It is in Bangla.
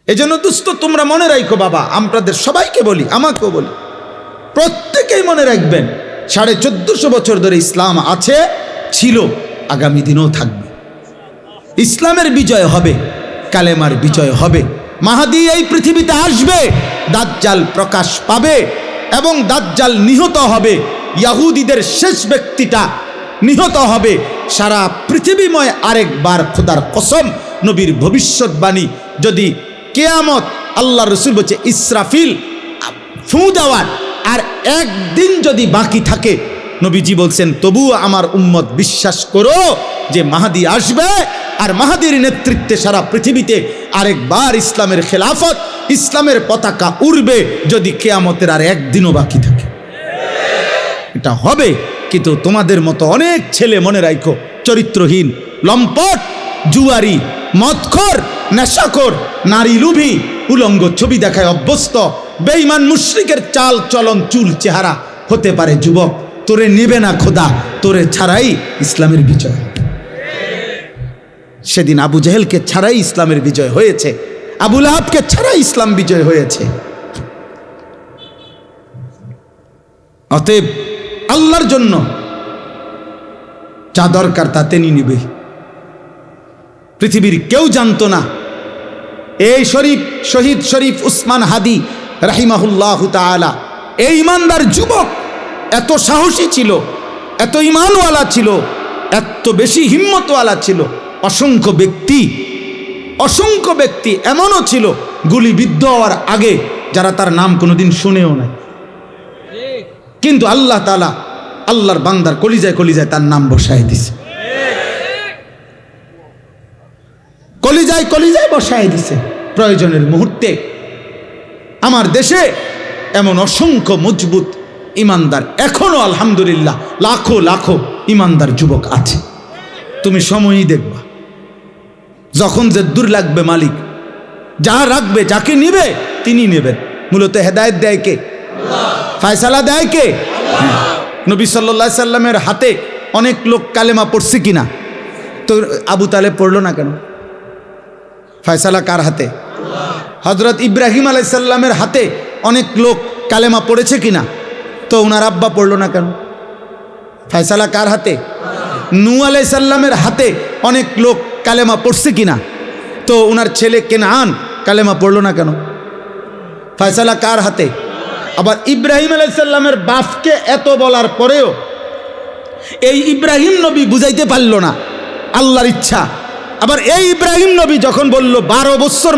এজন্য দোস্ত তোমরা মনে রাখো বাবা, আপনাদের সবাইকে বলি, আমাকেও বলি, প্রত্যেকেই মনে রাখবেন 1450 বছর ধরে ইসলাম আছে, ছিল, আগামী দিনেও থাকবে। ইসলামের বিজয় হবে, কালেমার বিজয় হবে। মাহাদি এই পৃথিবীতে আসবে, দাজ্জাল প্রকাশ পাবে এবং দাজ্জাল নিহত হবে। ইয়াহুদীদের শেষ ব্যক্তিটা নিহত হবে। সারা পৃথিবীময় আরেকবার খোদার কসম, নবীর ভবিষ্যৎবাণী, যদি কিয়ামত, আল্লাহ রসুল বলছে ইসরাফিল ফু দেওয়ার আর একদিন যদি বাকি থাকে, নবীজি বলছেন তবুও আমার উম্মত বিশ্বাস করো যে মাহাদি আসবে, আর মাহাদির নেতৃত্বে সারা পৃথিবীতে আরেকবার ইসলামের খেলাফত, ইসলামের পতাকা উড়বে, যদি কিয়ামতের আর একদিনও বাকি থাকে। এটা হবে। কিন্তু তোমাদের মতো অনেক ছেলে মনে রাখো, চরিত্রহীন, লম্পট, জুয়ারি, মদখোর, নেশাখোর, নারী লুভি, উলঙ্গ ছবি দেখায় অভ্যস্ত, বেঈমান মুশরিকের চাল চলন, চুল চেহারা হতে পারে যুবক, তোরে নেবে না খোদা, তোরে ছাড়াই ইসলামের বিজয়। সেদিন আবু জেহেলকে ছাড়াই ইসলামের বিজয় হয়েছে, আবু লাহাবকে ছাড়াই ইসলাম বিজয় হয়েছে। অতএব আল্লাহর জন্য যা দরকার তা তিনি নিবে। পৃথিবীর কেউ জানতো না এই শহীদ শরীফ উসমান হাদি রাহিমাহুল্লাহ তাআলা, এই ইমানদার যুবক এত সাহসী ছিল, এত ইমানওয়ালা ছিল, এত বেশি হিম্মতওয়ালা ছিল। অসংখ্য ব্যক্তি এমনও ছিল গুলিবিদ্ধ হওয়ার আগে যারা তার নাম কোনোদিন শুনেও নাই, কিন্তু আল্লাহ তাআলা আল্লাহর বান্দার কলিজায় কলিজায় তার নাম বসায় দিছে, কলিজায় কলিজায় বসায় দিছে। প্রয়োজনের মুহূর্তে আমার দেশে এমন অসংখ্য মজবুত ইমানদার এখনো আলহামদুলিল্লাহ লাখো লাখো ইমানদার যুবক আছে। তুমি সময়ই দেখবা, যখন যে দূর লাগবে মালিক যা রাখবে, যাকে নিবে তিনি নেবেন। মূলত হেদায়েত দেয় কে? ফয়সালা দেয় কে? নবী সাল্লাল্লাহু আলাইহি সাল্লামের হাতে অনেক লোক কালেমা পড়ছে কিনা? তো আবু তালেব পড়লো না কেন? ফয়সালা কার হাতে? হযরত ইব্রাহিম আলাইহিস সালামের হাতে অনেক লোক কালেমা পড়েছে কিনা? তো উনার আব্বা পড়লো না কেন? ফয়সালা কার হাতে? নূহ আলাইহিস সালামের হাতে অনেক লোক কালেমা পড়ছে কিনা? তো উনার ছেলে কেনান কালেমা পড়লো না কেন? ফয়সালা কার হাতে? আবার ইব্রাহিম আলাইহিস সালামের বাপকে এত বলার পরেও এই ইব্রাহিম নবী বুঝাইতে পারল না আল্লাহর ইচ্ছা। আবার এই ইব্রাহিম নবী যখন বলল 12 বছর